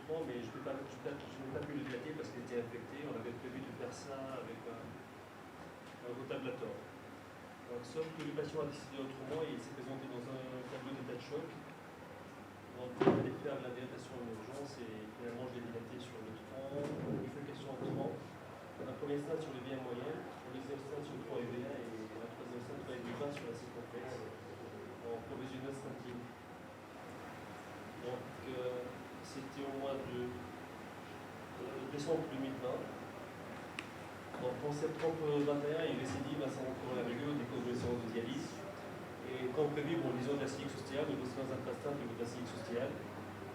traitement, mais je n'ai pas pu le dilater parce qu'il était infecté. On avait prévu de faire ça avec un rotablator. Sauf que le patient a décidé autrement et il s'est présenté dans un tableau d'état de choc. Donc il allait faire de la dilatation en urgence et finalement je l'ai dilaté sur le tronc, bifurcation en tronc. La première stade sur le bien moyen, la deuxième stade sur le tronc EVA et la troisième stade 3 et 20 sur la circonflexe en provisionneuse scintille. Donc c'était au mois de décembre 2020. Donc en septembre 2021, il récidive à son coronavirus des causes de séance de dialyse. Et comme prévu, lésion de la cilique sostiale, une sténose intrastable au niveau de la cilique sostiale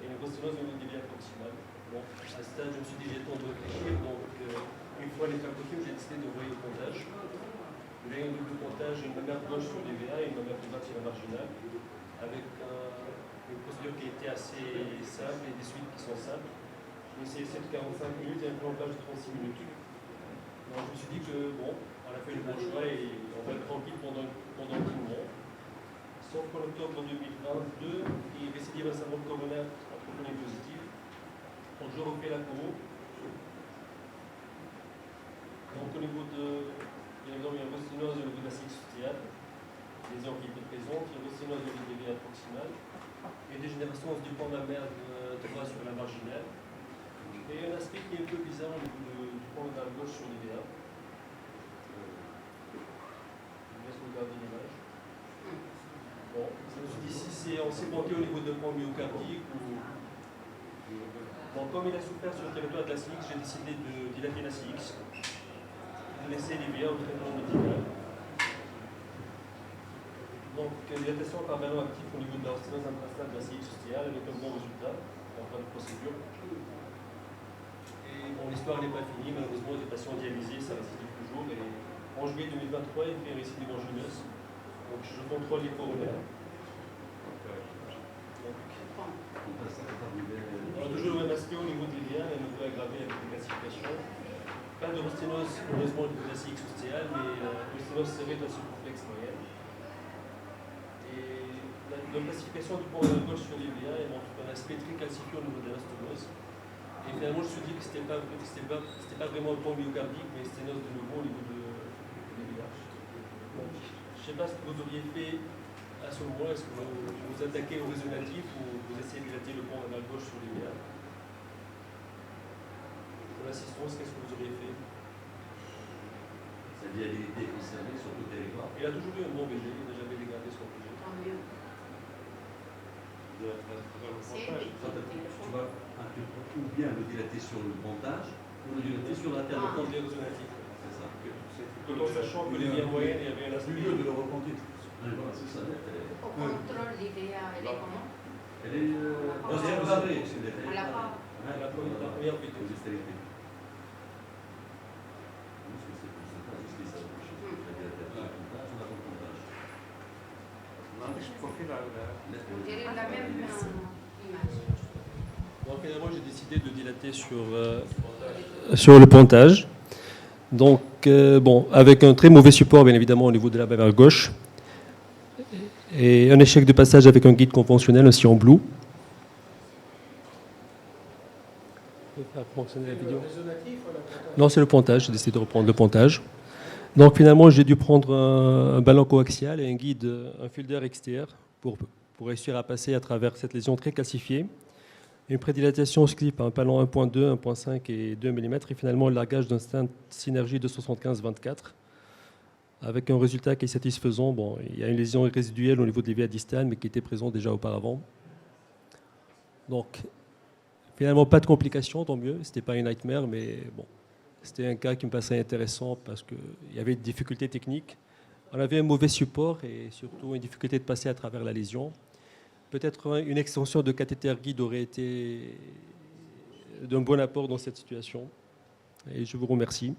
et une sténose au niveau des vies proximales. Donc à ce stade, je me suis dit j'ai le temps de réfléchir. Donc une fois les calculs, j'ai décidé de voyer au pontage. J'ai eu un double pontage, une mammaire gauche sur les VA et une mammaire droite sur la marginale, avec une procédure qui était assez simple et des suites qui sont simples. J'ai essayé de 45 minutes et un plomblage de 36 minutes. Donc je me suis dit que bon, on a fait le bon choix et on va être tranquille pendant tout le monde. Sauf qu'en octobre 2022, il récidive un syndrome coronaire en troponie positif. Donc je refais la cour. Donc au niveau de, bien évidemment, il y a une rostinose au niveau de la cilique sostiale, lésion qui était présente, il y a une rostinose au niveau des vies proximales, et dégénérescence du pont mammaire droit sur la marginale. Et un aspect qui est un peu bizarre au niveau du pont mammaire gauche sur les VA. Je laisse regarder l'image. Bon, je me suis dit si on s'est planté au niveau de pont myocardique ou. Bon, comme il a souffert sur le territoire de la CX, j'ai décidé de dilater la CX, de laisser les VA au traitement médical. Donc, dilatation par ballon actif au niveau de la sténose intrastable de la CX sostiale avec un bon résultat en fin de procédure. Et bon, l'histoire n'est pas finie, malheureusement, les patients dialysés, ça récidive toujours. Et en juillet 2023, il fait un récidive angineuse. Donc, je contrôle les coronaires. On a toujours le même aspect au niveau de l'IVA, et on peut aggraver avec des classifications. Pas de rosténose, heureusement, au niveau de la cilique sostiale, mais rosténose serrée de la circonflexe moyenne. Et la classification du pont gauche sur l'IVA, elle montre un aspect très calcifié au niveau de la sténose. Et finalement, je me suis dit que ce n'était pas vraiment le pont myocardique, mais sténose de nouveau au niveau de l'IVA. Je ne sais pas ce que vous auriez fait à ce moment. Est-ce que vous attaquez au résonatif ou vous essayez de dilater le pont mammaire gauche sur l'IVA? Pour l'assistance, qu'est-ce que vous auriez fait? Sa viabilité conservée sur tout le territoire. Il a toujours eu un bon BG, il n'a jamais dégradé son BG. Tant mieux. Tu vas ou bien le dilater sur le montage ou le dilater sur la terre de compte. C'est ça. Tout en sachant que les liens moyennes, il y avait un aspect. Lieu de le repentir. C'est ça. Au contrôle l'IVA, elle est comment? Elle est observée. On l'a pas. La première vidéo. On dirait la même image. Donc finalement, j'ai décidé de dilater sur le pontage. Donc, bon, avec un très mauvais support, bien évidemment, au niveau de la mammaire gauche. Et un échec de passage avec un guide conventionnel, aussi en blue. Faire fonctionner la vidéo. Non, c'est le pontage. J'ai décidé de reprendre le pontage. Donc finalement, j'ai dû prendre un ballon coaxial et un guide, un fil d'air extérieur pour réussir à passer à travers cette lésion très calcifiée. Une prédilatation slip à un ballon 1.2, 1.5 et 2 mm et finalement le largage d'un stent synergie de 75-24 avec un résultat qui est satisfaisant. Bon, il y a une lésion résiduelle au niveau des vies distales mais qui était présente déjà auparavant. Donc finalement pas de complications, tant mieux. C'était pas une nightmare mais bon. C'était un cas qui me paraissait intéressant parce qu'il y avait des difficultés techniques. On avait un mauvais support et surtout une difficulté de passer à travers la lésion. Peut-être une extension de cathéter guide aurait été d'un bon apport dans cette situation. Et je vous remercie.